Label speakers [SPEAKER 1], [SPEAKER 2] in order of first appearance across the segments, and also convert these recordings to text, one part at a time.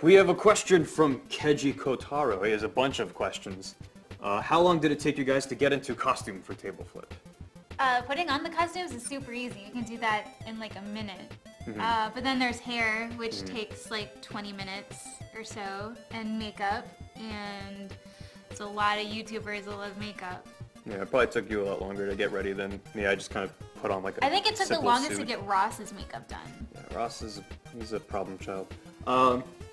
[SPEAKER 1] We have a question from Keiji Kotaro. He has a bunch of questions. How long did it take you guys to get into costume for table flip?
[SPEAKER 2] Putting on the costumes is super easy. You can do that in like a minute. But then there's hair, which takes like 20 minutes or so, and makeup, and it's a lot of YouTubers that love makeup.
[SPEAKER 1] Yeah, it probably took you a lot longer to get ready than me. I just kind of put on like a
[SPEAKER 2] I think it took the longest
[SPEAKER 1] suit
[SPEAKER 2] to get Ross's makeup done.
[SPEAKER 1] Yeah, Ross he's a problem child.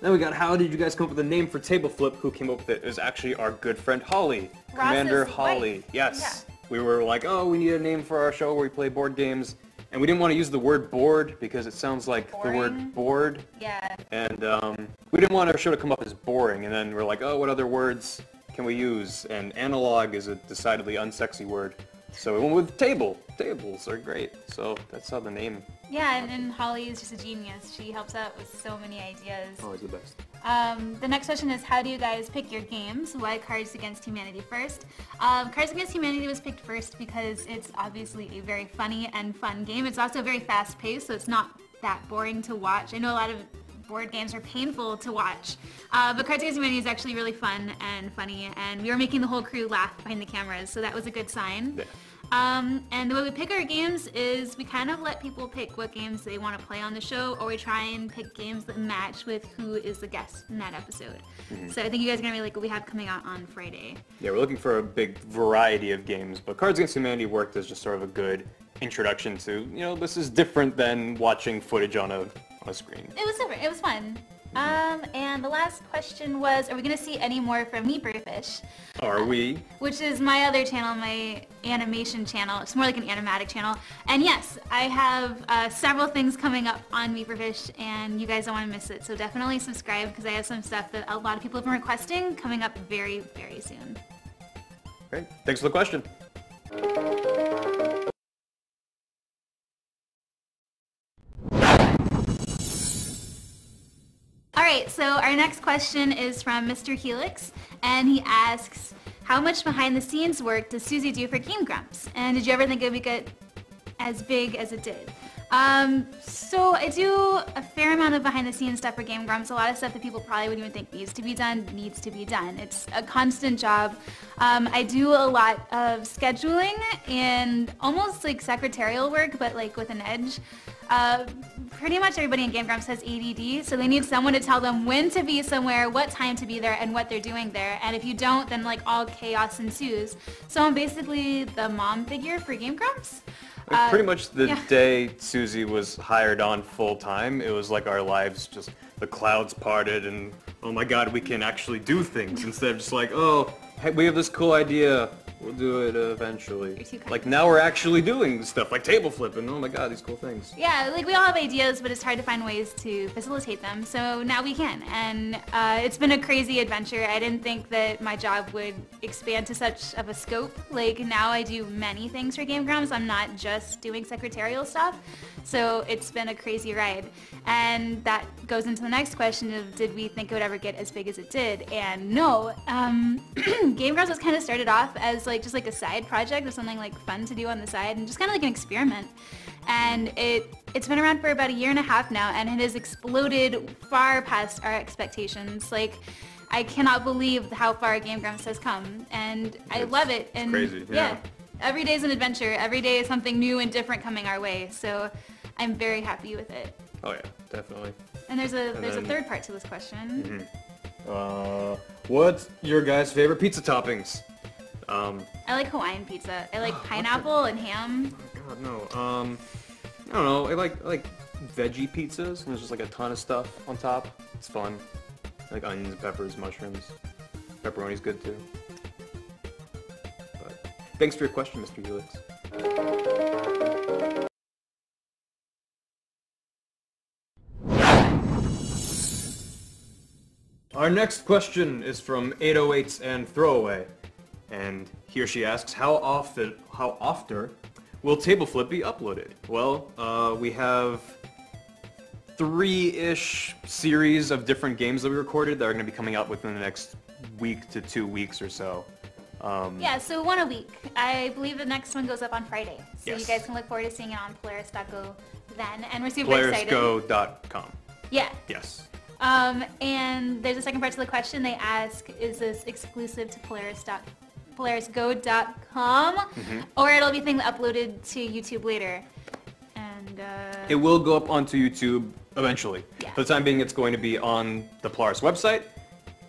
[SPEAKER 1] Then we got, how did you guys come up with a name for table flip? Who came up with it? It was actually our good friend Holly. Commander Holly.
[SPEAKER 2] Wife.
[SPEAKER 1] Yes.
[SPEAKER 2] Yeah.
[SPEAKER 1] We were like, oh, we need a name for our show where we play board games. And we didn't want to use the word board because it sounds like the word bored.
[SPEAKER 2] Yeah.
[SPEAKER 1] And we didn't want our show to come up as boring. And then we're like, oh, what other words can we use? And analog is a decidedly unsexy word. So we went with table. Tables are great. So that's how the name.
[SPEAKER 2] Yeah, and Holly is just a genius. She helps out with so many ideas.
[SPEAKER 1] Always the best.
[SPEAKER 2] The next question is, how do you guys pick your games? Why Cards Against Humanity first? Cards Against Humanity was picked first because it's obviously a very funny and fun game. It's also very fast-paced, so it's not that boring to watch. I know a lot of board games are painful to watch, but Cards Against Humanity is actually really fun and funny, and we were making the whole crew laugh behind the cameras, so that was a good sign. Yeah. And the way we pick our games is we kind of let people pick what games they want to play on the show, or we try and pick games that match with who is the guest in that episode. So I think you guys are going to really like what we have coming out on Friday. Yeah,
[SPEAKER 1] we're looking for a big variety of games, but Cards Against Humanity worked as just sort of a good introduction to, you know, this is different than watching footage on a screen.
[SPEAKER 2] It was different. It was fun. And the last question was, are we going to see any more from Meeperfish?
[SPEAKER 1] Are we?
[SPEAKER 2] Which is my other channel, my animation channel. It's more like an animatic channel. And yes, I have several things coming up on Meeperfish, and you guys don't want to miss it. So definitely subscribe, because I have some stuff that a lot of people have been requesting coming up very, very soon.
[SPEAKER 1] Great. Thanks for the question.
[SPEAKER 2] Alright, so our next question is from Mr. Helix, and he asks, how much behind the scenes work does Suzy do for Game Grumps? And did you ever think it would get as big as it did? So I do a fair amount of behind the scenes stuff for Game Grumps. A lot of stuff that people probably wouldn't even think needs to be done. It's a constant job. I do a lot of scheduling and almost like secretarial work, but like with an edge. Pretty much everybody in Game Grumps has ADD, so they need someone to tell them when to be somewhere, what time to be there, and what they're doing there. And if you don't, then like all chaos ensues. So I'm basically the mom figure for Game Grumps.
[SPEAKER 1] Pretty much the day Suzy was hired on full time, it was like our lives just, the clouds parted and, oh my god, we can actually do things instead of just like, oh, hey, we have this cool idea. We'll do it eventually. Like now we're actually doing stuff like table flipping. Oh my god, these cool things.
[SPEAKER 2] Yeah, like we all have ideas, but it's hard to find ways to facilitate them. So now we can, and it's been a crazy adventure. I didn't think that my job would expand to such of a scope. Like now I do many things for Game Grumps. I'm not just doing secretarial stuff. So it's been a crazy ride. And that goes into the next question of, did we think it would ever get as big as it did? And no. Game Grumps was kind of started off as like just like a side project or something like fun to do on the side, and just kind of like an experiment. And it's been around for about 1.5 years now, and it has exploded far past our expectations. Like, I cannot believe how far Game Grumps has come, and I love it. And
[SPEAKER 1] it's crazy, yeah.
[SPEAKER 2] Every day is an adventure. Every day is something new and different coming our way. So I'm very happy with it.
[SPEAKER 1] Oh yeah, definitely.
[SPEAKER 2] And there's a third part to this question.
[SPEAKER 1] What's your guys' favorite pizza toppings?
[SPEAKER 2] I like Hawaiian pizza. I like pineapple and ham.
[SPEAKER 1] Oh god, no. I don't know. I like veggie pizzas, and there's just like a ton of stuff on top. It's fun. I like onions, peppers, mushrooms. Pepperoni's good too. But thanks for your question, Mr. Helix. Our next question is from 808s and Throwaway. And he or she asks, how often will Table Flip be uploaded? Well, we have 3-ish series of different games that we recorded that are going to be coming out within the next week to 2 weeks or so.
[SPEAKER 2] Yeah, so one a week. I believe the next one goes up on Friday. So you guys can look forward to seeing it on Polaris.go then. And we're super excited.
[SPEAKER 1] Polarisgo.com.
[SPEAKER 2] Yeah.
[SPEAKER 1] Yes.
[SPEAKER 2] And there's a second part to the question. They ask, is this exclusive to polarisgo.com, or it'll be thing uploaded to YouTube later? And
[SPEAKER 1] it will go up onto YouTube eventually.
[SPEAKER 2] Yeah.
[SPEAKER 1] For the time being, it's going to be on the Polaris website.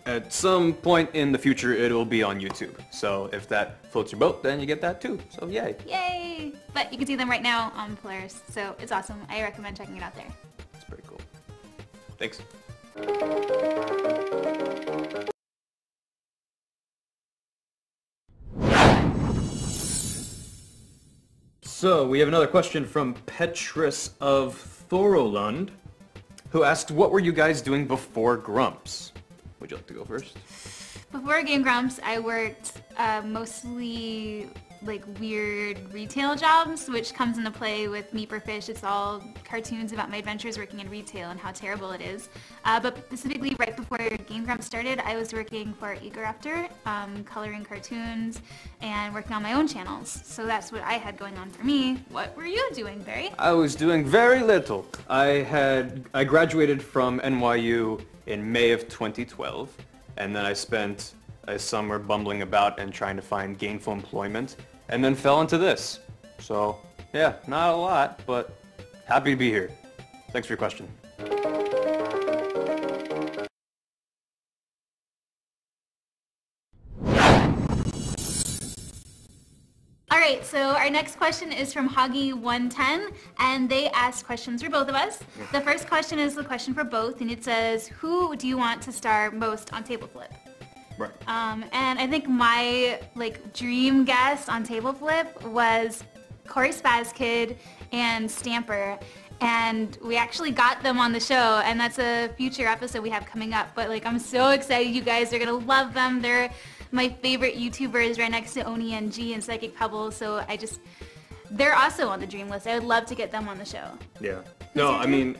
[SPEAKER 1] At some point in the future, it will be on YouTube. So if that floats your boat, then you get that too. So yay.
[SPEAKER 2] Yay! But you can see them right now on Polaris, so it's awesome. I recommend checking it out there.
[SPEAKER 1] It's pretty cool. Thanks. So we have another question from Petrus of Thorolund, who asked, what were you guys doing before Grumps? Would you like to go first?
[SPEAKER 2] Before Game Grumps, I worked mostly like weird retail jobs, which comes into play with Meat for Fish. It's all cartoons about my adventures working in retail and how terrible it is. But specifically right before Game Grumps started, I was working for Eager After, coloring cartoons and working on my own channels. So that's what I had going on for me. What were you doing, Barry?
[SPEAKER 1] I was doing very little. I graduated from NYU in May of 2012, and then I spent a summer bumbling about and trying to find gainful employment, and then fell into this. So, yeah, not a lot, but happy to be here. Thanks for your question.
[SPEAKER 2] Alright, so our next question is from Hoggy110, and they asked questions for both of us. The first question is the question for both, and it says, who do you want to star most on Table Flip?
[SPEAKER 1] Right.
[SPEAKER 2] And I think my dream guest on Table Flip was Corey Spaz Kid and Stamper, and we actually got them on the show, and that's a future episode we have coming up. But I'm so excited. You guys are gonna love them. They're my favorite YouTubers, right next to Oni and G and Psychic Pebble. So they're also on the dream list. I would love to get them on the show.
[SPEAKER 1] Yeah. No, I mean,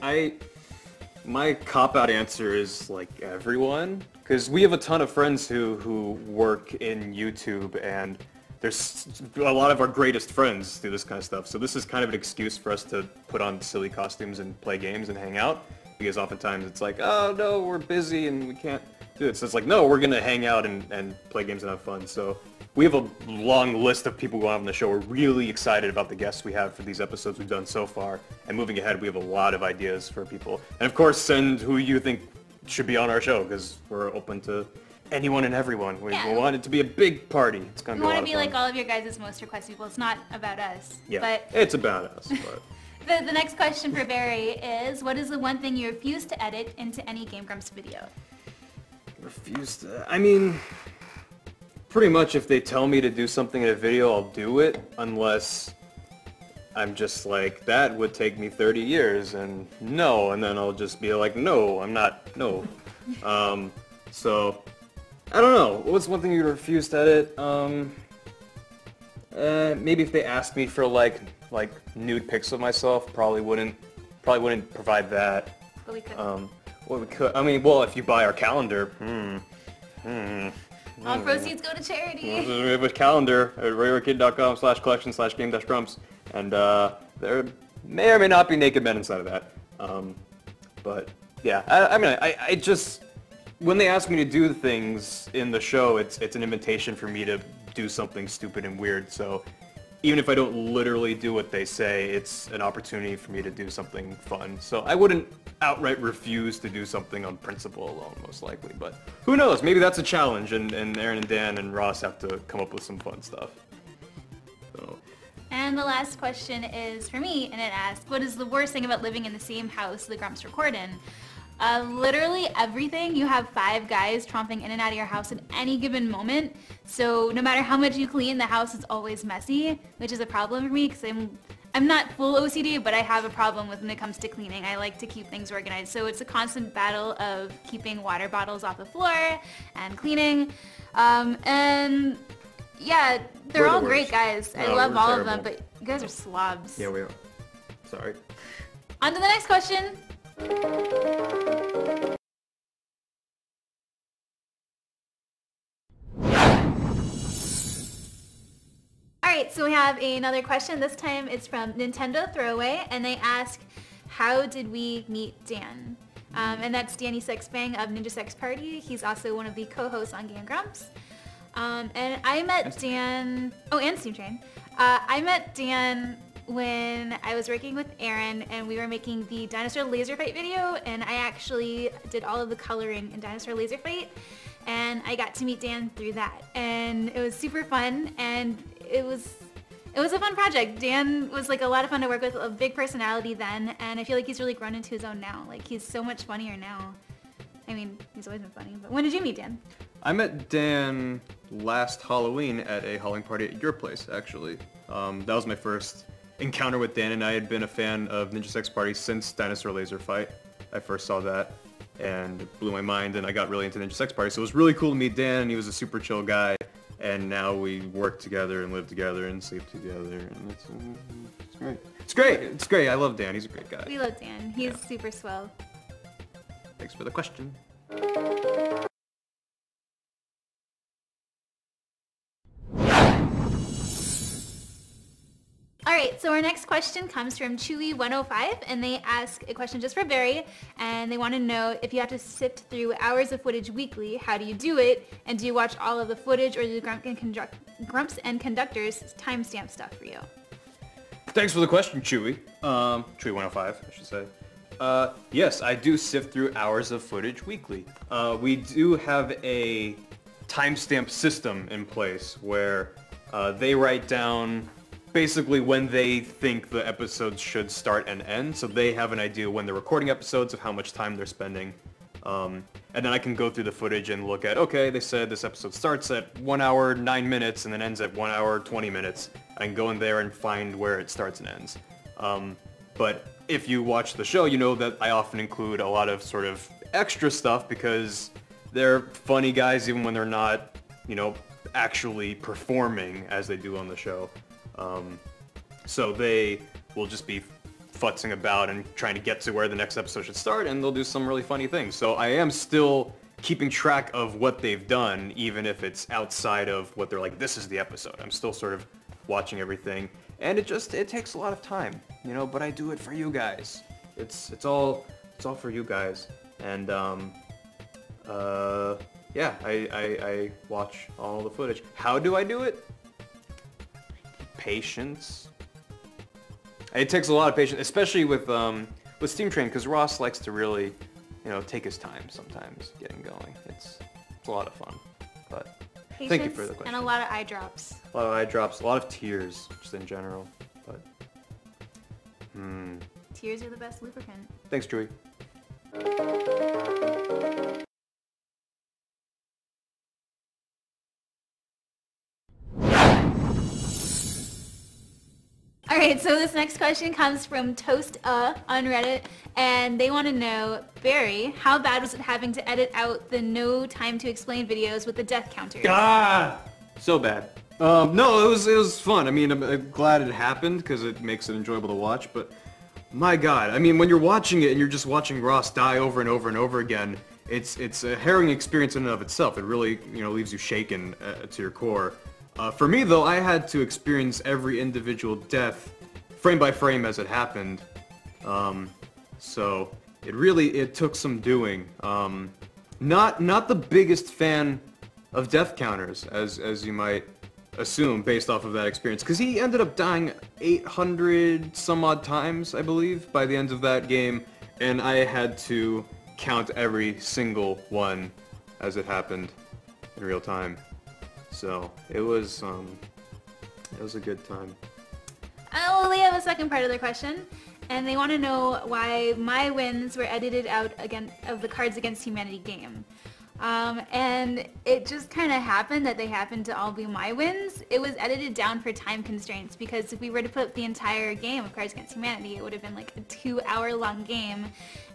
[SPEAKER 1] my cop-out answer is everyone, because we have a ton of friends who work in YouTube, and there's a lot of our greatest friends do this kind of stuff. So this is kind of an excuse for us to put on silly costumes and play games and hang out, because oftentimes it's oh no, we're busy and we can't do it. So it's no, we're gonna hang out and play games and have fun. So we have a long list of people going on the show. We're really excited about the guests we have for these episodes we've done so far. And moving ahead, we have a lot of ideas for people. And of course, send who you think should be on our show, because we're open to anyone and everyone. We want it to be a big party. It's gonna be a lot of fun.
[SPEAKER 2] We want to be all of your guys' most requested people. It's not about us.
[SPEAKER 1] Yeah,
[SPEAKER 2] but
[SPEAKER 1] it's about us. But
[SPEAKER 2] the next question for Barry is, what is the one thing you refuse to edit into any Game Grumps video?
[SPEAKER 1] Refuse to... I mean, pretty much if they tell me to do something in a video, I'll do it, unless I'm just that would take me 30 years, and no, and then I'll just be no, I'm not, no. So, I don't know. What's one thing you refuse to edit? Maybe if they asked me for nude pics of myself, probably wouldn't provide that.
[SPEAKER 2] But we could.
[SPEAKER 1] Well, we could. I mean, well, if you buy our calendar,
[SPEAKER 2] All proceeds go to charity.
[SPEAKER 1] We have a calendar at rarekid.com/collection/game-grumps, and there may or may not be naked men inside of that. But yeah, I mean, I just, when they ask me to do things in the show, it's an invitation for me to do something stupid and weird. So even if I don't literally do what they say, it's an opportunity for me to do something fun. So I wouldn't outright refuse to do something on principle alone, most likely. But who knows? Maybe that's a challenge, and Aaron and Dan and Ross have to come up with some fun stuff. So.
[SPEAKER 2] And the last question is for me, and it asks, what is the worst thing about living in the same house the Grumps record in? Literally everything. You have 5 guys tromping in and out of your house at any given moment. So no matter how much you clean, the house is always messy, which is a problem for me because I'm not full OCD, but I have a problem when it comes to cleaning. I like to keep things organized. So it's a constant battle of keeping water bottles off the floor and cleaning. And yeah, they're all great guys. I love all of them, but you guys are slobs.
[SPEAKER 1] Yeah, we are. Sorry.
[SPEAKER 2] On to the next question. Alright, so we have another question. This time it's from Nintendo Throwaway, and they ask, how did we meet Dan? And that's Danny Sexbang of Ninja Sex Party. He's also one of the co-hosts on Game Grumps. And I met Dan... Oh, and Steam Train. I met Dan when I was working with Aaron and we were making the Dinosaur Laser Fight video, and I actually did all of the coloring in Dinosaur Laser Fight, and I got to meet Dan through that. And it was super fun, and it was a fun project. Dan was like a lot of fun to work with, a big personality then, and I feel like he's really grown into his own now. Like, he's so much funnier now. I mean, he's always been funny, but when did you meet Dan?
[SPEAKER 1] I met Dan last Halloween at a Halloween party at your place, actually. That was my first encounter with Dan, and I had been a fan of Ninja Sex Party since Dinosaur Laser Fight. I first saw that, and it blew my mind, and I got really into Ninja Sex Party. So it was really cool to meet Dan, and he was a super chill guy, and now we work together and live together and sleep together, and it's great. It's great. It's great. I love Dan. He's a great guy.
[SPEAKER 2] We love Dan. He's super swell.
[SPEAKER 1] Thanks for the question.
[SPEAKER 2] Alright, so our next question comes from Chewy105, and they ask a question just for Barry, and they want to know if you have to sift through hours of footage weekly, how do you do it, and do you watch all of the footage, or do Grumps and Conductors timestamp stuff for you?
[SPEAKER 1] Thanks for the question, Chewy. Chewy105, I should say. Yes, I do sift through hours of footage weekly. We do have a timestamp system in place where they write down basically when they think the episodes should start and end, so they have an idea when they're recording episodes of how much time they're spending. And then I can go through the footage and look at, okay, they said this episode starts at 1 hour 9 minutes and then ends at 1 hour 20 minutes. I can go in there and find where it starts and ends. But if you watch the show, you know that I often include a lot of sort of extra stuff because they're funny guys even when they're not, you know, actually performing as they do on the show. So they will just be futzing about and trying to get to where the next episode should start, and they'll do some really funny things. So I am still keeping track of what they've done, even if it's outside of what they're like, this is the episode. I'm still sort of watching everything, and it takes a lot of time, you know, but I do it for you guys. It's all for you guys. And yeah, I watch all the footage. How do I do it? Patience. It takes a lot of patience, especially with Steam Train, because Ross likes to really, you know, take his time sometimes getting going. It's a lot of fun. But
[SPEAKER 2] Patience
[SPEAKER 1] thank you for the question.
[SPEAKER 2] And a lot of eye drops.
[SPEAKER 1] A lot of eye drops, a lot of tears, just in general. But
[SPEAKER 2] Tears are the best lubricant.
[SPEAKER 1] thanks, Joey.
[SPEAKER 2] Alright, so this next question comes from Toast on Reddit, and they want to know, Barry, how bad was it having to edit out the no time to explain videos with the death counters?
[SPEAKER 1] Ah! So bad. No, it was fun. I mean, I'm glad it happened because it makes it enjoyable to watch, but my god, I mean, when you're watching it and you're just watching Ross die over and over and over again, it's a harrowing experience in and of itself. It really, you know, leaves you shaken to your core. For me, though, I had to experience every individual death frame by frame as it happened. So it took some doing. Not the biggest fan of death counters, as you might assume based off of that experience, because he ended up dying 800 some odd times, I believe, by the end of that game, and I had to count every single one as it happened in real time. So it was a good time.
[SPEAKER 2] Oh, they have a second part of their question, and they want to know why my wins were edited out again of the Cards Against Humanity game. And it just kind of happened that they happened to all be my wins. It was edited down for time constraints because if we were to put up the entire game of Cards Against Humanity, it would have been like a 2-hour-long game,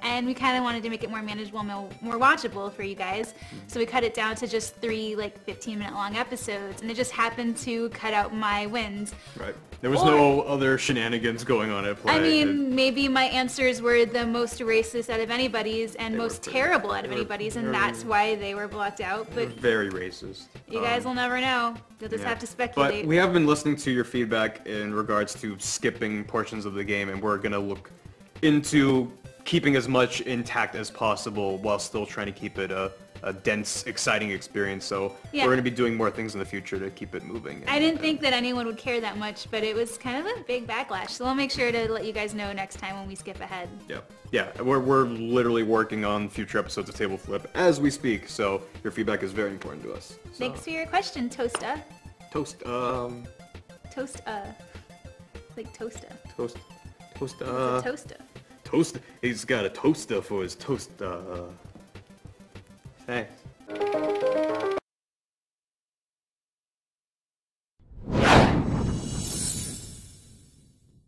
[SPEAKER 2] and we kind of wanted to make it more manageable, more watchable for you guys. So we cut it down to just 3 like 15-minute long episodes, and it just happened to cut out my wins.
[SPEAKER 1] Right. There was no other shenanigans going on at play.
[SPEAKER 2] I mean, maybe my answers were the most racist out of anybody's and most terrible out of anybody's, and that's why they were blocked out. But
[SPEAKER 1] very racist.
[SPEAKER 2] You guys will never know. You'll just have to speculate.
[SPEAKER 1] But we have been listening to your feedback in regards to skipping portions of the game, and we're gonna look into keeping as much intact as possible while still trying to keep it a dense, exciting experience. So we're going to be doing more things in the future to keep it moving.
[SPEAKER 2] I didn't think that anyone would care that much, but it was kind of a big backlash. So we'll make sure to let you guys know next time when we skip ahead.
[SPEAKER 1] Yeah, we're literally working on future episodes of Table Flip as we speak, so your feedback is very important to us. So.
[SPEAKER 2] Thanks for your question, Toasta.
[SPEAKER 1] Toasta.
[SPEAKER 2] Like Toasta.
[SPEAKER 1] Toasta.
[SPEAKER 2] Toasta.
[SPEAKER 1] Toast. He's got a toaster for his toast. Thanks.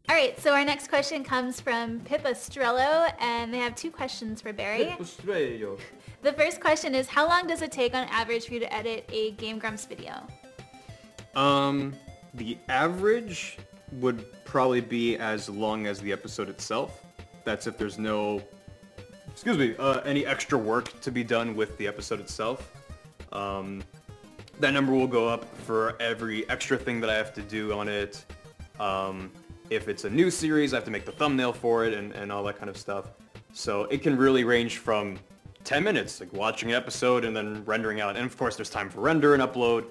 [SPEAKER 2] Alright, so our next question comes from Pipistrello, and they have 2 questions for Barry.
[SPEAKER 1] Pipistrello.
[SPEAKER 2] The first question is, how long does it take on average for you to edit a Game Grumps video?
[SPEAKER 1] The average would probably be as long as the episode itself. That's if there's no, any extra work to be done with the episode itself. That number will go up for every extra thing that I have to do on it. If it's a new series, I have to make the thumbnail for it and all that kind of stuff. So it can really range from 10 minutes, like watching an episode and then rendering out. And of course there's time for render and upload.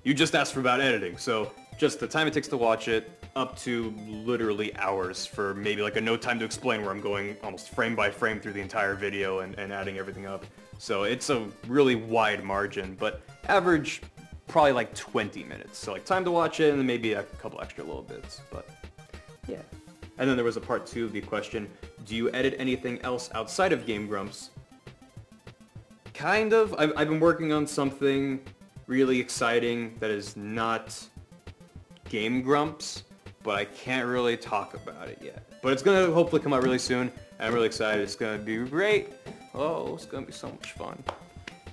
[SPEAKER 1] You just asked for about editing. So just the time it takes to watch it, up to literally hours for maybe like a no time to explain where I'm going almost frame by frame through the entire video and adding everything up. So it's a really wide margin, but average probably like 20 minutes. So like time to watch it and then maybe a couple extra little bits, but yeah. And then there was a part 2 of the question, do you edit anything else outside of Game Grumps? Kind of. I've been working on something really exciting that is not Game Grumps, but I can't really talk about it yet. But it's going to hopefully come out really soon, and I'm really excited. It's going to be great. Oh, it's going to be so much fun.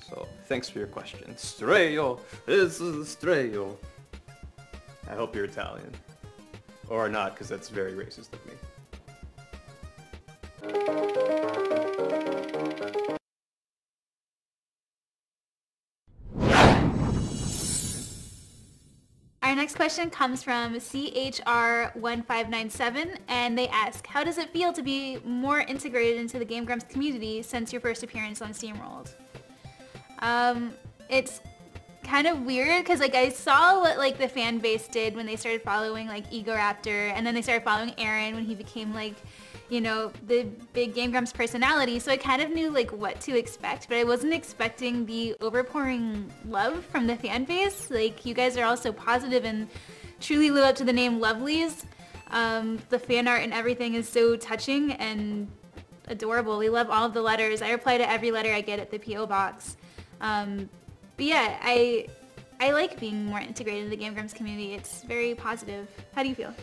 [SPEAKER 1] So, thanks for your question. Strello, this is Strello. I hope you're Italian. Or not, because that's very racist of me.
[SPEAKER 2] Our next question comes from CHR1597, and they ask, how does it feel to be more integrated into the Game Grumps community since your first appearance on Steamworld? It's kind of weird because like I saw what like the fan base did when they started following like Egoraptor, and then they started following Aaron when he became like, you know, the big Game Grumps personality. So I kind of knew like what to expect, but I wasn't expecting the overpouring love from the fan base. Like you guys are all so positive and truly live up to the name Lovelies. The fan art and everything is so touching and adorable. We love all of the letters. I reply to every letter I get at the P.O. box. But yeah, I like being more integrated in the Game Grumps community. It's very positive. How do you feel?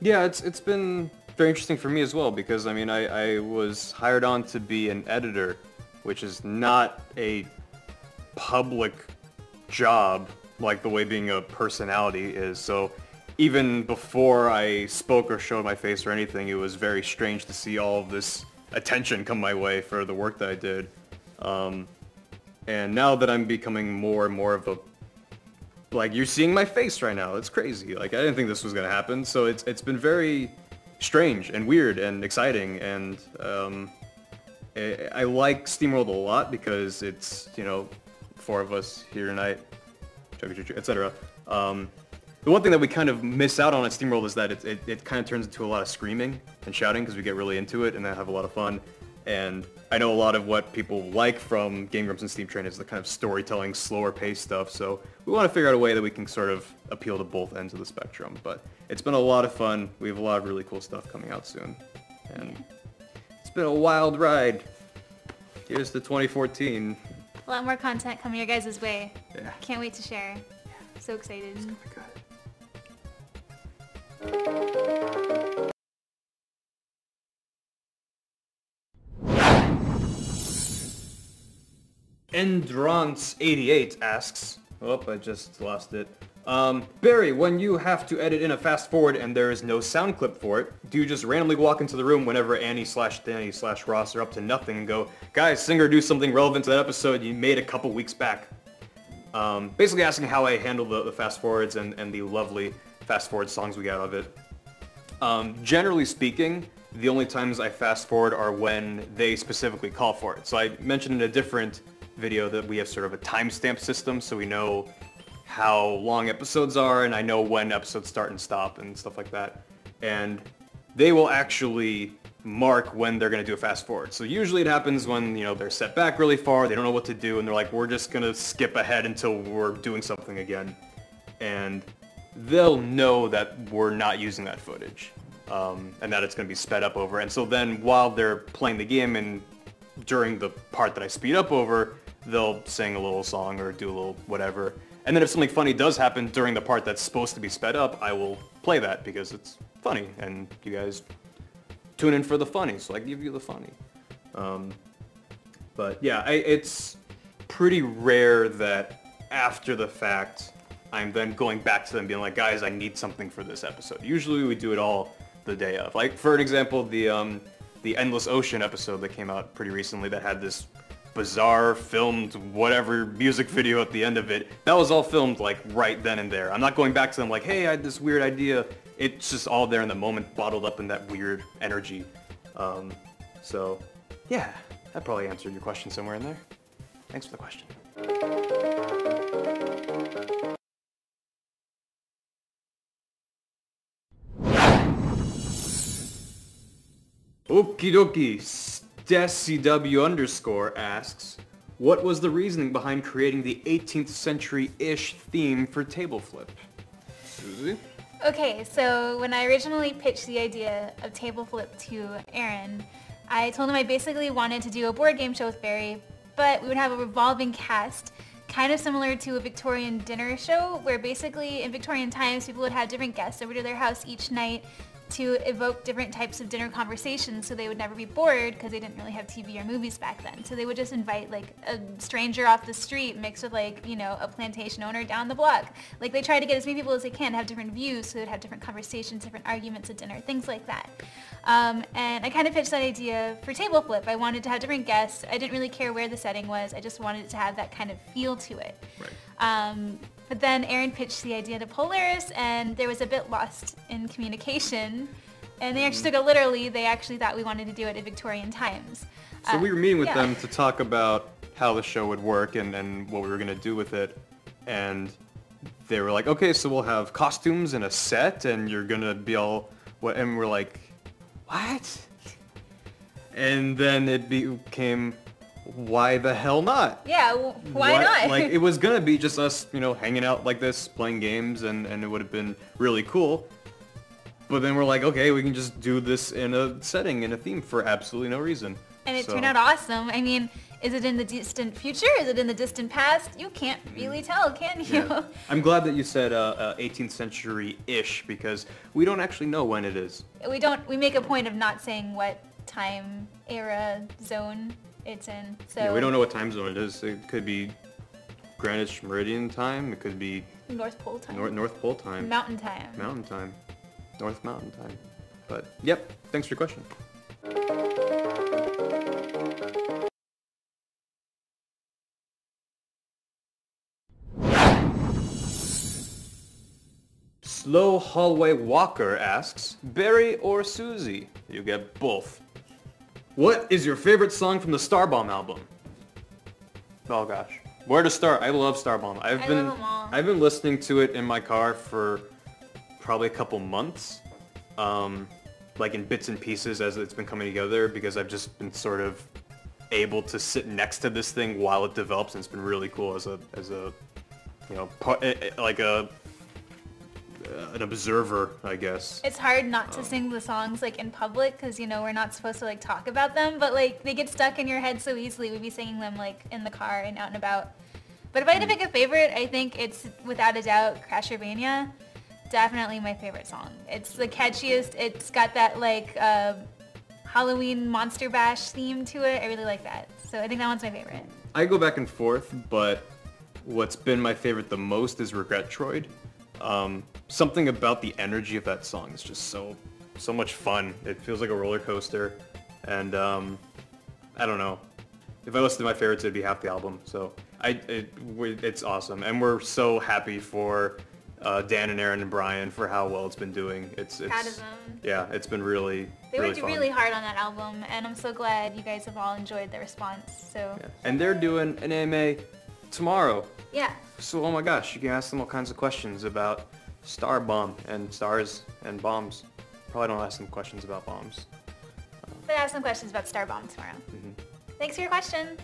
[SPEAKER 1] Yeah, it's been very interesting for me as well, because I mean I was hired on to be an editor, which is not a public job like the way being a personality is. So even before I spoke or showed my face or anything, it was very strange to see all of this attention come my way for the work that I did. And now that I'm becoming more and more of a, like, you're seeing my face right now, it's crazy. Like, I didn't think this was gonna happen, so it's been very strange and weird and exciting, and I like SteamWorld a lot because it's, you know, 4 of us here tonight, etc. The one thing that we kind of miss out on at SteamWorld is that it kind of turns into a lot of screaming and shouting because we get really into it and then have a lot of fun. And I know a lot of what people like from Game Grumps and Steam Train is the kind of storytelling, slower paced stuff, so we want to figure out a way that we can sort of appeal to both ends of the spectrum. But it's been a lot of fun. We have a lot of really cool stuff coming out soon. And it's been a wild ride. Here's to 2014.
[SPEAKER 2] A lot more content coming your guys' way.
[SPEAKER 1] Yeah.
[SPEAKER 2] Can't wait to share. So excited.
[SPEAKER 1] It's gonna be good. Endrance88 asks, oh, I just lost it. Barry, when you have to edit in a fast forward and there is no sound clip for it, do you just randomly walk into the room whenever Annie/Danny/Ross are up to nothing and go, guys, sing or do something relevant to that episode you made a couple weeks back? Basically asking how I handle the fast forwards and the lovely fast forward songs we got out of it. Generally speaking, the only times I fast forward are when they specifically call for it. So I mentioned in a different video that we have sort of a timestamp system, so we know how long episodes are, and I know when episodes start and stop and stuff like that. And they will actually mark when they're going to do a fast forward. So usually it happens when, you know, they're set back really far, they don't know what to do, and they're like, we're just going to skip ahead until we're doing something again. And they'll know that we're not using that footage, and that it's going to be sped up over. And so then while they're playing the game and during the part that I speed up over, they'll sing a little song or do a little whatever. And then if something funny does happen during the part that's supposed to be sped up, I will play that because it's funny and you guys tune in for the funny, so I give you the funny. But yeah, it's pretty rare that after the fact I'm then going back to them being like, guys, I need something for this episode. Usually we do it all the day of. Like, for an example, the Endless Ocean episode that came out pretty recently that had this bizarre filmed whatever music video at the end of it, that was all filmed like right then and there. I'm not going back to them like, hey, I had this weird idea. It's just all there in the moment, bottled up in that weird energy. So yeah, that probably answered your question somewhere in there. Thanks for the question. Okie dokie, StaceyW_ asks, what was the reasoning behind creating the 18th century-ish theme for Table Flip? Suzy?
[SPEAKER 2] Okay, so when I originally pitched the idea of Table Flip to Aaron, I told him I basically wanted to do a board game show with Barry, but we would have a revolving cast, kind of similar to a Victorian dinner show, where basically in Victorian times people would have different guests over to their house each night to evoke different types of dinner conversations so they would never be bored because they didn't really have TV or movies back then. So they would just invite like a stranger off the street mixed with like, you know, a plantation owner down the block. Like they try to get as many people as they can to have different views so they'd have different conversations, different arguments at dinner, things like that. And I kind of pitched that idea for Table Flip. I wanted to have different guests. I didn't really care where the setting was. I just wanted it to have that kind of feel to it.
[SPEAKER 1] Right.
[SPEAKER 2] But then Aaron pitched the idea to Polaris, and there was a bit lost in communication. And they actually took it literally. They actually thought we wanted to do it in Victorian times.
[SPEAKER 1] So we were meeting with
[SPEAKER 2] yeah.
[SPEAKER 1] them to talk about how the show would work and what we were going to do with it. And they were like, okay, so we'll have costumes and a set, and you're going to be all... what? And we're like, what? And then it became... why the hell not?
[SPEAKER 2] Yeah, why not?
[SPEAKER 1] Like, it was gonna be just us, you know, hanging out like this, playing games, and it would have been really cool. But then we're like, okay, we can just do this in a setting, in a theme, for absolutely no reason.
[SPEAKER 2] And it turned out awesome. I mean, is it in the distant future? Is it in the distant past? You can't really tell, can you?
[SPEAKER 1] Yeah. I'm glad that you said 18th century-ish, because we don't actually know when it is.
[SPEAKER 2] We make a point of not saying what time, era, zone it's in. So
[SPEAKER 1] yeah, we don't know what time zone it is. It could be Greenwich Meridian time. It could be
[SPEAKER 2] North Pole time.
[SPEAKER 1] North Pole time.
[SPEAKER 2] Mountain time.
[SPEAKER 1] Mountain time. North Mountain time. But yep, thanks for your question. Slow Hallway Walker asks, Barry or Suzy? You get both. What is your favorite song from the Starbomb album? Oh gosh, where to start? I love Starbomb.
[SPEAKER 2] I love them all.
[SPEAKER 1] I've been listening to it in my car for probably a couple months, like in bits and pieces as it's been coming together, because I've just been sort of able to sit next to this thing while it develops, and it's been really cool as a you know, like an observer, I guess.
[SPEAKER 2] It's hard not to sing the songs like in public because, you know, we're not supposed to like talk about them, but like they get stuck in your head so easily. We'd be singing them like in the car and out and about. But if I had to pick a favorite, I think it's without a doubt Crashervania. Definitely my favorite song. It's the catchiest. It's got that like Halloween Monster Bash theme to it. I really like that. So I think that one's my favorite.
[SPEAKER 1] I go back and forth, but what's been my favorite the most is Regretroid. Something about the energy of that song is just so much fun. It feels like a roller coaster, and I don't know. If I listen to my favorites, it'd be half the album. So it's awesome, and we're so happy for Dan and Aaron and Brian for how well it's been doing. It's
[SPEAKER 2] Proud of them.
[SPEAKER 1] Yeah, it's been really
[SPEAKER 2] They
[SPEAKER 1] really
[SPEAKER 2] worked
[SPEAKER 1] fun.
[SPEAKER 2] really hard on that album, and I'm so glad you guys have all enjoyed the response. So
[SPEAKER 1] Yeah. And they're doing an AMA tomorrow.
[SPEAKER 2] yeah.
[SPEAKER 1] So oh my gosh, you can ask them all kinds of questions about Star Bomb and stars and bombs. Probably don't ask them questions about bombs.
[SPEAKER 2] But ask some questions about Star Bomb tomorrow. Thanks for your question.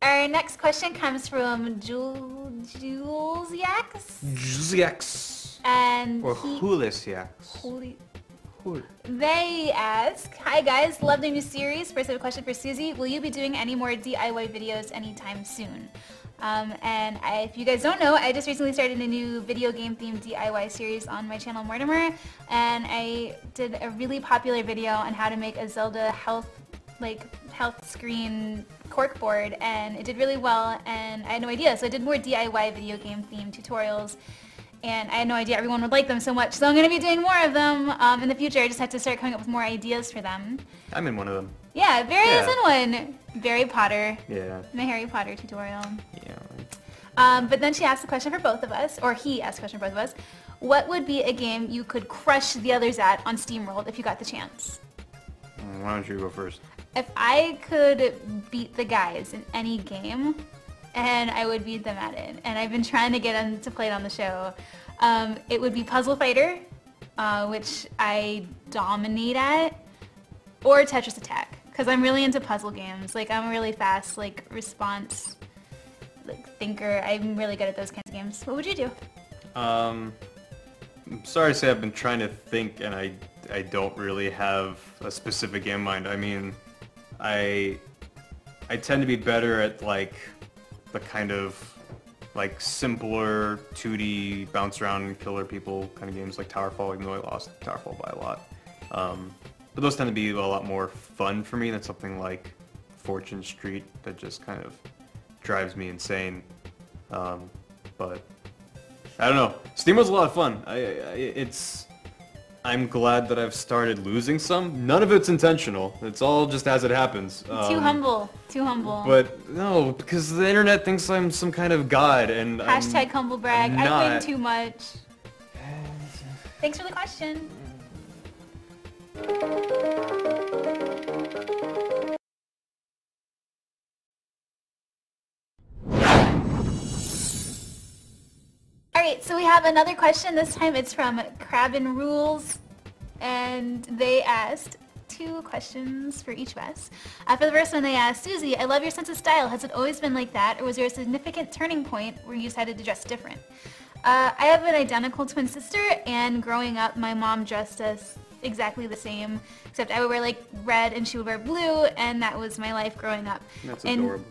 [SPEAKER 2] Our next question comes from Jules Yax.
[SPEAKER 1] Juziax.
[SPEAKER 2] And
[SPEAKER 1] Or Hulisiax.
[SPEAKER 2] They ask, hi guys, love the new series. First I have a question for Suzy. Will you be doing any more DIY videos anytime soon? If you guys don't know, I just recently started a new video game themed DIY series on my channel Mortimer, and I did a really popular video on how to make a Zelda health screen corkboard, and it did really well, and I had no idea, so I did more DIY video game themed tutorials, and I had no idea everyone would like them so much, so I'm going to be doing more of them in the future. I just have to start coming up with more ideas for them.
[SPEAKER 1] I'm in one of them.
[SPEAKER 2] Yeah, Barry is in one. Barry Potter.
[SPEAKER 1] Yeah.
[SPEAKER 2] In a Harry Potter tutorial.
[SPEAKER 1] Yeah.
[SPEAKER 2] But then she asked a question for both of us, or he asked a question for both of us. What would be a game you could crush the others at on SteamWorld if you got the chance?
[SPEAKER 1] Why don't you go first?
[SPEAKER 2] If I could beat the guys in any game, and I would beat them at it, and I've been trying to get them to play it on the show, it would be Puzzle Fighter, which I dominate at, or Tetris Attack, because I'm really into puzzle games. Like, I'm a really fast, like, response thinker. I'm really good at those kinds of games. What would you do?
[SPEAKER 1] I'm sorry to say I've been trying to think, and I don't really have a specific game in mind. I mean, I tend to be better at like the kind of like simpler 2D bounce around and killer people kind of games like Towerfall, even though I lost Towerfall by a lot. But those tend to be a lot more fun for me than something like Fortune Street that just kind of drives me insane. But I don't know. SteamWorld's a lot of fun. I'm glad that I've started losing some. None of it's intentional. It's all just as it happens.
[SPEAKER 2] Too humble. Too humble.
[SPEAKER 1] But no, because the internet thinks I'm some kind of god, and
[SPEAKER 2] Hashtag humble brag.
[SPEAKER 1] I'm
[SPEAKER 2] I
[SPEAKER 1] not.
[SPEAKER 2] win too much. Thanks for the question. Alright, so we have another question. This time it's from Crabbin Rules, and they asked 2 questions for each of us. For the first one they asked, Suzy, I love your sense of style. Has it always been like that, or was there a significant turning point where you decided to dress different? I have an identical twin sister, and growing up my mom dressed us exactly the same, except I would wear like red and she would wear blue, and that was my life growing up.
[SPEAKER 1] That's adorable.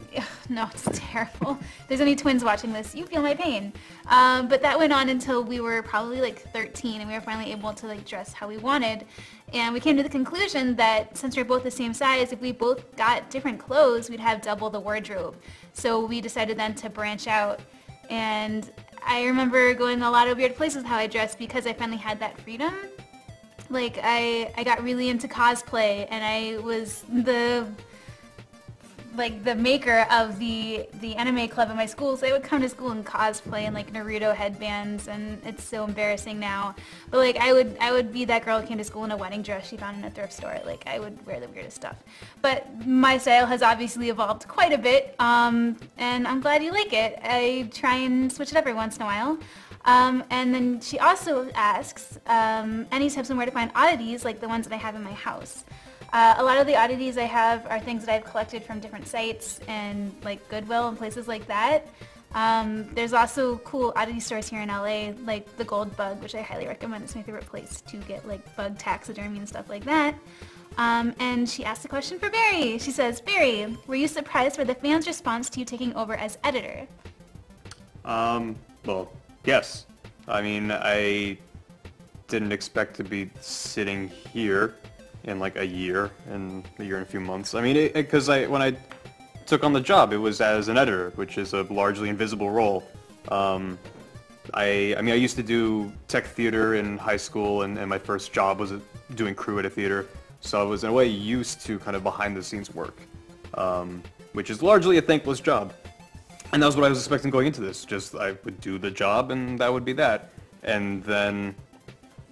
[SPEAKER 2] No, it's terrible. If there's any twins watching this, you feel my pain. But that went on until we were probably like 13, and we were finally able to like dress how we wanted. And we came to the conclusion that since we're both the same size, if we both got different clothes, we'd have double the wardrobe. So we decided then to branch out, and I remember going a lot of weird places with how I dressed because I finally had that freedom. Like, I got really into cosplay, and I was the maker of the anime club in my school, so I would come to school and cosplay in like Naruto headbands, and it's so embarrassing now. But like, I would be that girl who came to school in a wedding dress she found in a thrift store. Like, I would wear the weirdest stuff. But my style has obviously evolved quite a bit, and I'm glad you like it. I try and switch it up every once in a while. And then she also asks any tips on where to find oddities like the ones that I have in my house. A lot of the oddities I have are things that I've collected from different sites and like Goodwill and places like that. There's also cool oddity stores here in LA, like the Gold Bug, which I highly recommend. It's my favorite place to get like bug taxidermy and stuff like that. And she asked a question for Barry. She says, Barry, were you surprised by the fans' response to you taking over as editor?
[SPEAKER 1] Well, yes. I mean, I didn't expect to be sitting here in like a year and a few months. I mean, because when I took on the job, it was as an editor, which is a largely invisible role. I mean, I used to do tech theater in high school, and my first job was doing crew at a theater, so I was in a way used to kind of behind the scenes work, which is largely a thankless job. And that was what I was expecting going into this. Just I would do the job and that would be that. And then,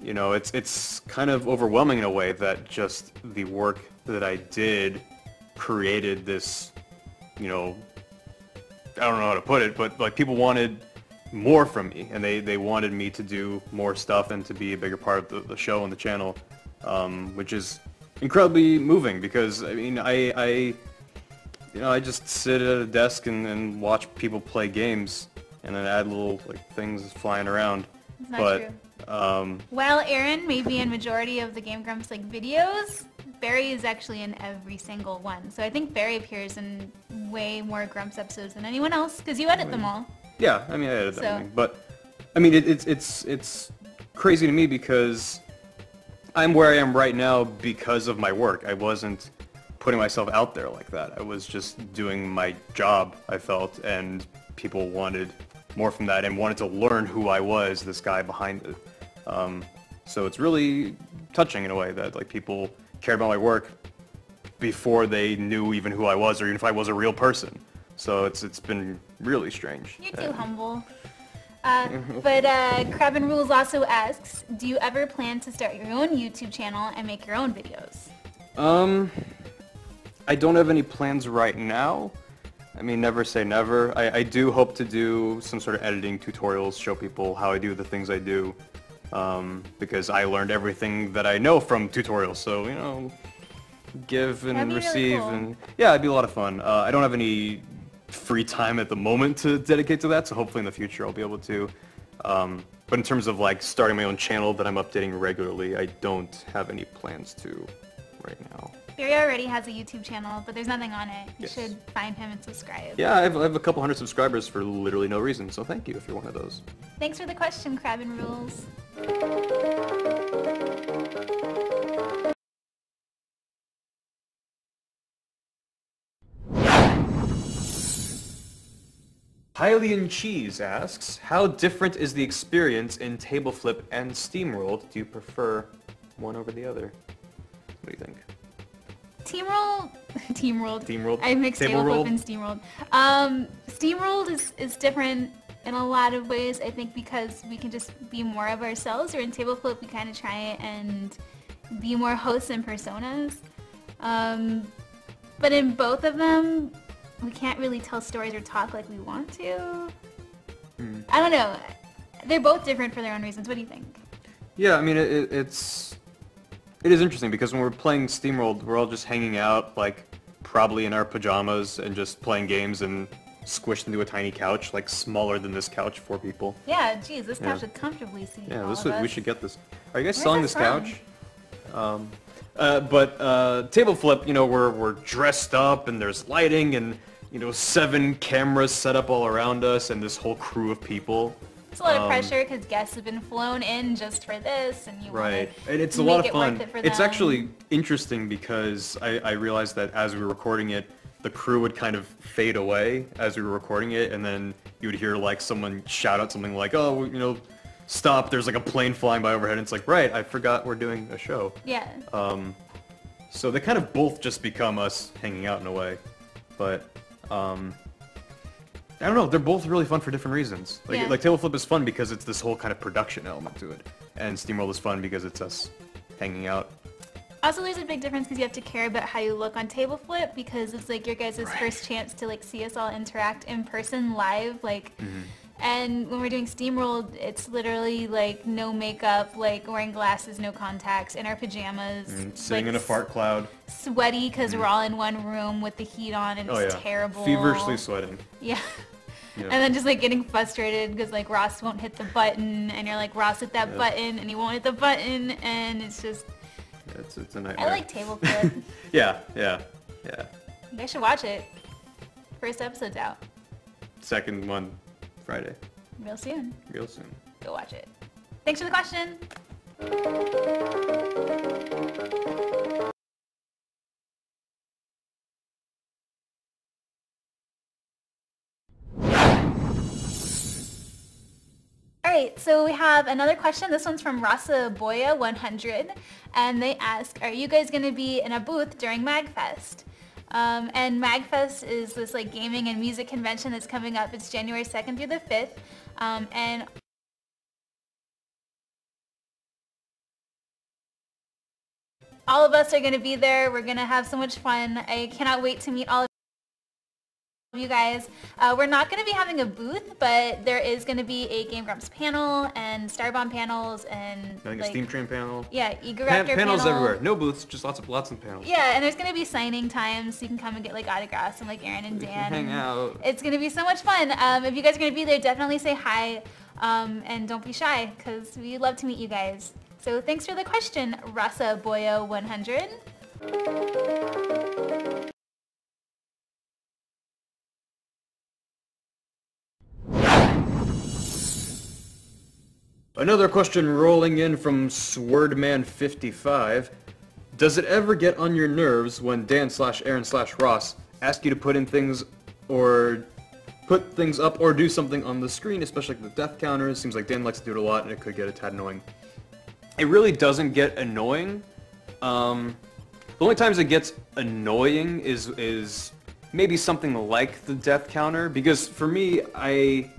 [SPEAKER 1] you know, it's kind of overwhelming in a way that just the work that I did created this, you know, I don't know how to put it, but like people wanted more from me, and they wanted me to do more stuff and to be a bigger part of the show and the channel, which is incredibly moving because I mean I just sit at a desk and watch people play games and then add little like things flying around.
[SPEAKER 2] It's not true. While Aaron may be in majority of the Game Grumps like videos, Barry is actually in every single one. So I think Barry appears in way more Grumps episodes than anyone else because you edit them all.
[SPEAKER 1] Yeah, I mean I edit them, but I mean it's crazy to me because I'm where I am right now because of my work. I wasn't putting myself out there like that. I was just doing my job, I felt, and people wanted more from that and wanted to learn who I was, this guy behind it. So it's really touching in a way that like people cared about my work before they knew even who I was or even if I was a real person. So it's been really strange.
[SPEAKER 2] You're too humble. But Crab and Rules also asks, do you ever plan to start your own YouTube channel and make your own videos?
[SPEAKER 1] I don't have any plans right now. I mean, never say never. I do hope to do some sort of editing tutorials, show people how I do the things I do, because I learned everything that I know from tutorials. So, you know, give and receive,
[SPEAKER 2] really cool.
[SPEAKER 1] and yeah, it'd be a lot of fun. I don't have any free time at the moment to dedicate to that, so hopefully in the future I'll be able to. But in terms of like starting my own channel that I'm updating regularly, I don't have any plans to right now.
[SPEAKER 2] Barry already has a YouTube channel, but there's nothing on it. You
[SPEAKER 1] Yes.
[SPEAKER 2] should find him and subscribe.
[SPEAKER 1] Yeah, I have a couple hundred subscribers for literally no reason, so thank you if you're one of those.
[SPEAKER 2] Thanks for the question, Crab and Rules.
[SPEAKER 1] Hylian Cheese asks, how different is the experience in Table Flip and Steamrolled? Do you prefer one over the other? What do you think? Teamrolled?
[SPEAKER 2] I mixed Table Flip and Steamrolled. Steamrolled is different in a lot of ways, I think, because we can just be more of ourselves, or in Table Flip we kind of try and be more hosts and personas. But in both of them, we can't really tell stories or talk like we want to. I don't know. They're both different for their own reasons. What do you think?
[SPEAKER 1] Yeah, I mean, it is interesting because when we're playing Steamrolled, we're all just hanging out, like, probably in our pajamas and just playing games and squished into a tiny couch, like smaller than this couch, 4 people.
[SPEAKER 2] Yeah, geez, this couch would comfortably seat
[SPEAKER 1] Yeah,
[SPEAKER 2] all of us.
[SPEAKER 1] we should get this. Are you guys
[SPEAKER 2] Where's
[SPEAKER 1] selling
[SPEAKER 2] this
[SPEAKER 1] this
[SPEAKER 2] from?
[SPEAKER 1] couch? But Table Flip, you know, we're dressed up and there's lighting and, you know, 7 cameras set up all around us and this whole crew of people.
[SPEAKER 2] It's a lot of pressure because guests have been flown in just for this, and you
[SPEAKER 1] Right,
[SPEAKER 2] want to
[SPEAKER 1] and it's a
[SPEAKER 2] make
[SPEAKER 1] lot of
[SPEAKER 2] it
[SPEAKER 1] fun.
[SPEAKER 2] worth it for
[SPEAKER 1] It's
[SPEAKER 2] them.
[SPEAKER 1] actually interesting because I realized that as we were recording it, the crew would kind of fade away as we were recording it, and then you would hear like someone shout out something like, "Oh, you know, stop! There's like a plane flying by overhead." And it's like, right, I forgot we're doing a show.
[SPEAKER 2] Yeah.
[SPEAKER 1] So they kind of both just become us hanging out in a way, but I don't know. They're both really fun for different reasons. Like,
[SPEAKER 2] Yeah.
[SPEAKER 1] like Table Flip is fun because it's this whole kind of production element to it, and Steamroll is fun because it's us hanging out.
[SPEAKER 2] Also, there's a big difference because you have to care about how you look on Table Flip because it's like your guys' first chance to like see us all interact in person live, like. And when we're doing Steamrolled, it's literally like no makeup, like wearing glasses, no contacts, in our pajamas,
[SPEAKER 1] Sitting
[SPEAKER 2] like,
[SPEAKER 1] in a fart cloud.
[SPEAKER 2] sweaty because we're all in one room with the heat on, and it's terrible.
[SPEAKER 1] Feverishly sweating.
[SPEAKER 2] Yeah.
[SPEAKER 1] Yeah.
[SPEAKER 2] And then just like getting frustrated because like Ross won't hit the button, and you're like, Ross, hit that button, and he won't hit the button, and it's just.
[SPEAKER 1] It's a nightmare.
[SPEAKER 2] I like Table Flip.
[SPEAKER 1] Yeah.
[SPEAKER 2] You guys should watch it. First episode's out.
[SPEAKER 1] Second one, Friday.
[SPEAKER 2] Real soon.
[SPEAKER 1] Real soon.
[SPEAKER 2] Go watch it. Thanks for the question. Alright, so we have another question. This one's from Rasa Boya 100, and they ask, are you guys going to be in a booth during MagFest? And MagFest is this like gaming and music convention that's coming up. It's January 2nd through the 5th. And all of us are going to be there. We're going to have so much fun. I cannot wait to meet all of you guys. We're not going to be having a booth, but there is going to be a Game Grumps panel and Starbomb panels and
[SPEAKER 1] I think
[SPEAKER 2] like,
[SPEAKER 1] a Steam Train panel.
[SPEAKER 2] Yeah, Eager Raptor
[SPEAKER 1] panels
[SPEAKER 2] panel.
[SPEAKER 1] everywhere. No booths, just lots of panels.
[SPEAKER 2] Yeah, and there's going to be signing times, so you can come and get like autographs from like Aaron and Dan.
[SPEAKER 1] Hang out.
[SPEAKER 2] It's going to be so much fun. If you guys are going to be there, definitely say hi, and don't be shy, because we'd love to meet you guys. So thanks for the question, Rasa Boyo 100.
[SPEAKER 1] Another question rolling in from Swordman55. Does it ever get on your nerves when Dan/Aaron/Ross ask you to put in things or put things up or do something on the screen, especially like the death counters? Seems like Dan likes to do it a lot and it could get a tad annoying. It really doesn't get annoying. The only times it gets annoying is maybe something like the death counter, because for me, I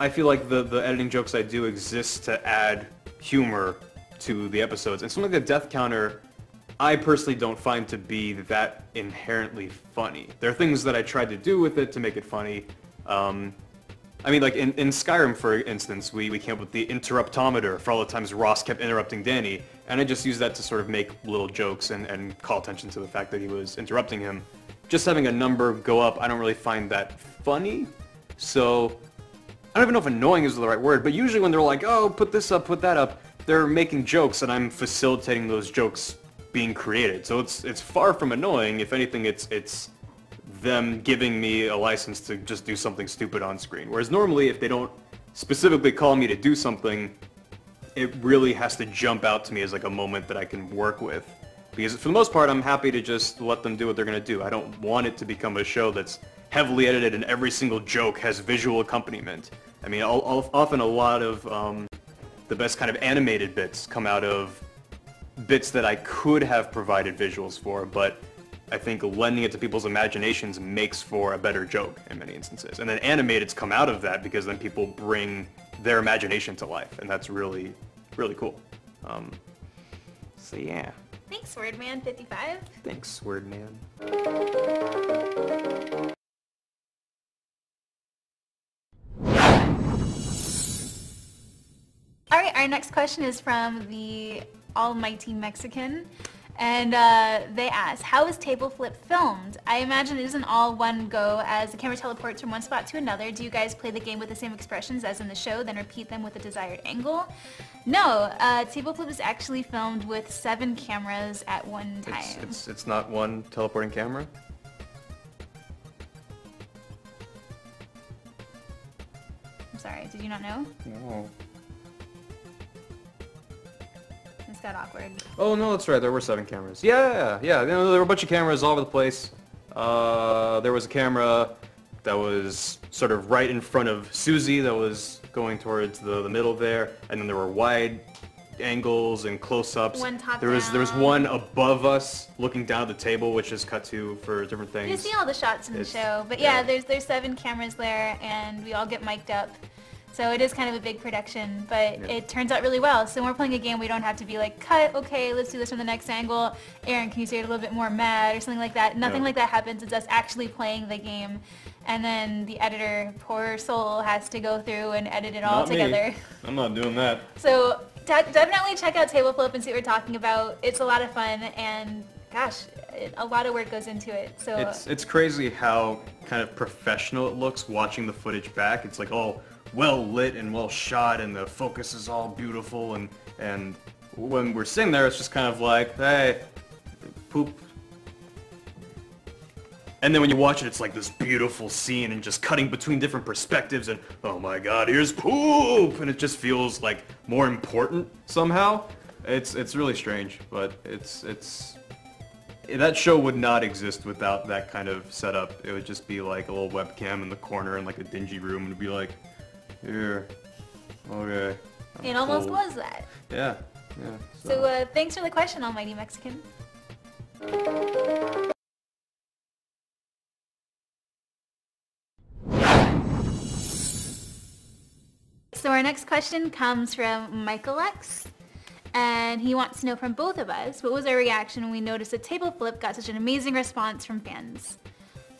[SPEAKER 1] feel like the editing jokes I do exist to add humor to the episodes, and something like the death counter, I personally don't find to be that inherently funny. There are things that I tried to do with it to make it funny. I mean, like in Skyrim, for instance, we came up with the interruptometer for all the times Ross kept interrupting Danny, and I just used that to sort of make little jokes and call attention to the fact that he was interrupting him. Just having a number go up, I don't really find that funny, so I don't even know if annoying is the right word, but usually when they're like, oh, put this up, put that up, they're making jokes and I'm facilitating those jokes being created. So it's far from annoying. If anything, it's them giving me a license to just do something stupid on screen. Whereas normally, if they don't specifically call me to do something, it really has to jump out to me as like a moment that I can work with. Because for the most part, I'm happy to just let them do what they're going to do. I don't want it to become a show that's heavily edited and every single joke has visual accompaniment. I mean, often a lot of the best kind of animated bits come out of bits that I could have provided visuals for, but I think lending it to people's imaginations makes for a better joke in many instances. And then animateds come out of that because then people bring their imagination to life, and that's really, really cool. So yeah.
[SPEAKER 2] Thanks, Wordman55.
[SPEAKER 1] Thanks, Wordman.
[SPEAKER 2] Alright, our next question is from the almighty Mexican, and they ask, how is Table Flip filmed? I imagine it isn't all one go as the camera teleports from one spot to another. Do you guys play the game with the same expressions as in the show, then repeat them with a desired angle? No, Table Flip is actually filmed with 7 cameras at one time.
[SPEAKER 1] It's not one teleporting camera?
[SPEAKER 2] I'm sorry, did you not know?
[SPEAKER 1] No.
[SPEAKER 2] This got awkward.
[SPEAKER 1] Oh no, that's right. There were 7 cameras. Yeah. You know, there were a bunch of cameras all over the place. There was a camera that was sort of right in front of Suzy that was going towards the middle there, and then there were wide angles and close-ups.
[SPEAKER 2] One top
[SPEAKER 1] there was one above us looking down at the table, which is cut to for different things.
[SPEAKER 2] You see all the shots in the show, but yeah, there's 7 cameras there, and we all get mic'd up. So it is kind of a big production, but it turns out really well. So when we're playing a game, we don't have to be like, cut, okay, let's do this from the next angle. Aaron, can you say it a little bit more mad or something like that? Nothing like that happens. It's us actually playing the game. And then the editor, poor soul, has to go through and edit it all together.
[SPEAKER 1] I'm not doing that.
[SPEAKER 2] So definitely check out Table Flip and see what we're talking about. It's a lot of fun, and gosh, a lot of work goes into it. So
[SPEAKER 1] it's crazy how kind of professional it looks watching the footage back. It's like all well lit and well shot, and the focus is all beautiful, and when we're sitting there, it's just kind of like, hey, poop. And then when you watch it, it's like this beautiful scene and just cutting between different perspectives, and oh my god, here's poop, and it just feels like more important somehow. It's really strange, but it's that show would not exist without that kind of setup. It would just be like a little webcam in the corner in like a dingy room, and it'd be like, here, okay.
[SPEAKER 2] It almost was that.
[SPEAKER 1] Yeah.
[SPEAKER 2] So thanks for the question, almighty Mexican. So our next question comes from Michael X. And he wants to know from both of us, what was our reaction when we noticed a table flip got such an amazing response from fans?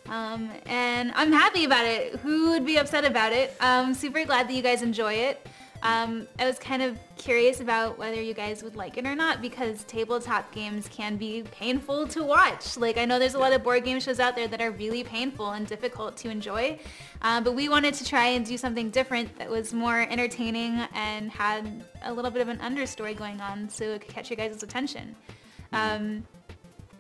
[SPEAKER 2] And I'm happy about it. Who would be upset about it? I'm super glad that you guys enjoy it. I was kind of curious about whether you guys would like it or not because tabletop games can be painful to watch. Like I know there's a lot of board game shows out there that are really painful and difficult to enjoy, but we wanted to try and do something different that was more entertaining and had a little bit of an understory going on so it could catch your guys' attention.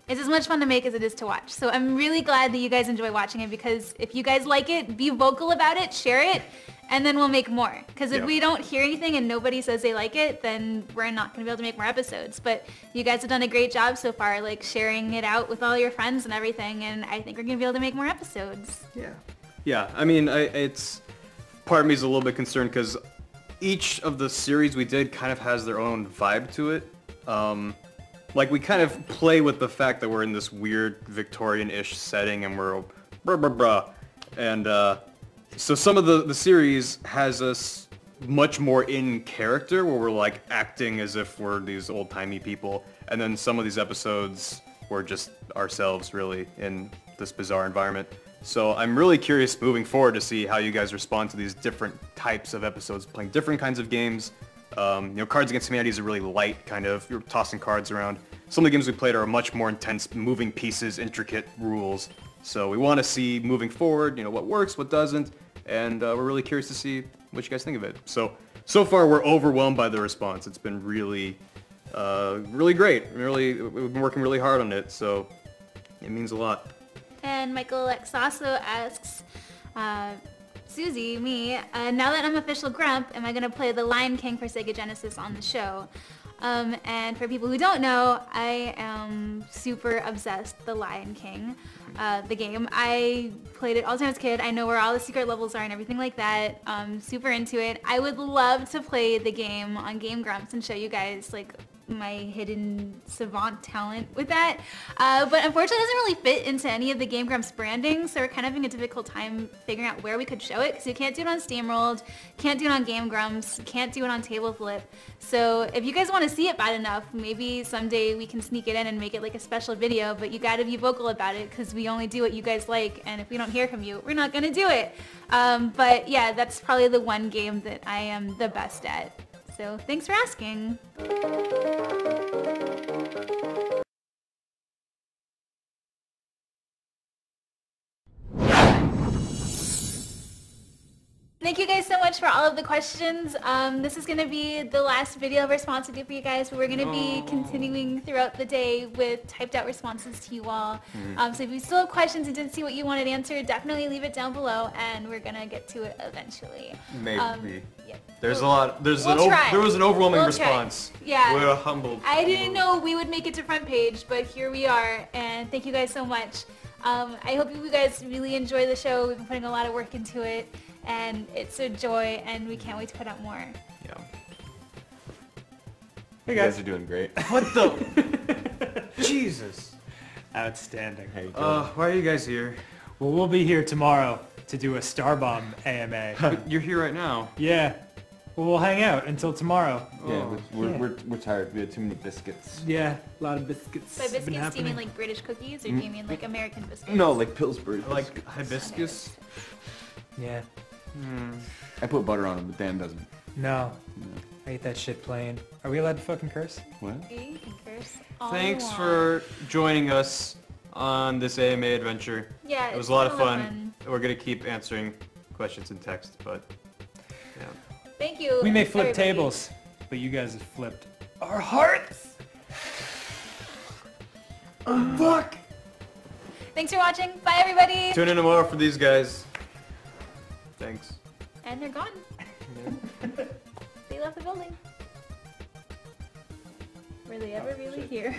[SPEAKER 2] It's as much fun to make as it is to watch. So I'm really glad that you guys enjoy watching it because if you guys like it, be vocal about it, share it, and then we'll make more. Because if we don't hear anything and nobody says they like it, then we're not going to be able to make more episodes. But you guys have done a great job so far, like sharing it out with all your friends and everything, and I think we're going to be able to make more episodes.
[SPEAKER 1] Yeah. Yeah, I mean, it's part of me is a little bit concerned because each of the series we did kind of has their own vibe to it. Like we kind of play with the fact that we're in this weird Victorian-ish setting and we're bruh bruh bruh. And so some of the series has us much more in character where we're like acting as if we're these old-timey people. And then some of these episodes we're just ourselves really in this bizarre environment. So I'm really curious moving forward to see how you guys respond to these different types of episodes, playing different kinds of games. Cards Against Humanity is a really light kind of, you're tossing cards around. Some of the games we played are much more intense, moving pieces, intricate rules. So we want to see moving forward, what works, what doesn't, and we're really curious to see what you guys think of it. So far we're overwhelmed by the response. It's been really, really great. We've been working really hard on it, so it means a lot.
[SPEAKER 2] And Michael X also asks, Suzy, me, now that I'm official Grump, am I going to play the Lion King for Sega Genesis on the show? And for people who don't know, I am super obsessed with the Lion King, the game. I played it all the time as a kid. I know where all the secret levels are and everything like that. Super into it. I would love to play the game on Game Grumps and show you guys like my hidden savant talent with that. But unfortunately it doesn't really fit into any of the Game Grumps branding, so we're kind of having a difficult time figuring out where we could show it, because you can't do it on Steamrolled, can't do it on Game Grumps, can't do it on Table Flip. So if you guys want to see it bad enough, maybe someday we can sneak it in and make it like a special video, but you gotta be vocal about it, because we only do what you guys like, and if we don't hear from you, we're not gonna do it. But yeah, that's probably the one game that I am the best at. So thanks for asking. Thank you guys so much for all of the questions. This is going to be the last video response we do for you guys, but we're going to be continuing throughout the day with typed out responses to you all. So if you still have questions and didn't see what you wanted answered, definitely leave it down below and we're going to get to it eventually.
[SPEAKER 1] Maybe.
[SPEAKER 2] Yep.
[SPEAKER 1] There was an overwhelming response.
[SPEAKER 2] Yeah.
[SPEAKER 1] We're humbled.
[SPEAKER 2] I didn't know we would make it to front page, but here we are, and thank you guys so much. I hope you guys really enjoy the show. We've been putting a lot of work into it, and it's a joy, and we can't wait to put out more.
[SPEAKER 1] Yeah.
[SPEAKER 3] Hey guys, you guys are doing great.
[SPEAKER 1] What the? Jesus.
[SPEAKER 3] Outstanding.
[SPEAKER 1] How you doing? Why are you guys here?
[SPEAKER 3] Well, we'll be here tomorrow to do a Starbomb AMA.
[SPEAKER 1] But you're here right now.
[SPEAKER 3] Yeah. Well, we'll hang out until tomorrow.
[SPEAKER 4] Yeah, we're tired. We had too many biscuits.
[SPEAKER 3] Yeah, a lot of biscuits.
[SPEAKER 2] By biscuits, do you mean like British cookies, or do you mean like American biscuits?
[SPEAKER 4] No, like Pillsbury.
[SPEAKER 1] Like hibiscus?
[SPEAKER 3] Yeah.
[SPEAKER 4] I put butter on them, but Dan doesn't.
[SPEAKER 3] No. I ate that shit plain. Are we allowed to fucking curse?
[SPEAKER 4] What?
[SPEAKER 2] You can curse all
[SPEAKER 1] Thanks
[SPEAKER 2] you want.
[SPEAKER 1] for joining us on this AMA adventure.
[SPEAKER 2] Yeah,
[SPEAKER 1] it was a lot of fun. We're gonna keep answering questions in text, but yeah.
[SPEAKER 2] Thank you.
[SPEAKER 3] We may flip
[SPEAKER 2] everybody.
[SPEAKER 3] tables, but you guys have flipped our hearts.
[SPEAKER 1] Fuck!
[SPEAKER 2] Thanks for watching. Bye, everybody.
[SPEAKER 1] Tune in tomorrow for these guys. Thanks.
[SPEAKER 2] And they're gone. They left the building. Were they ever really here?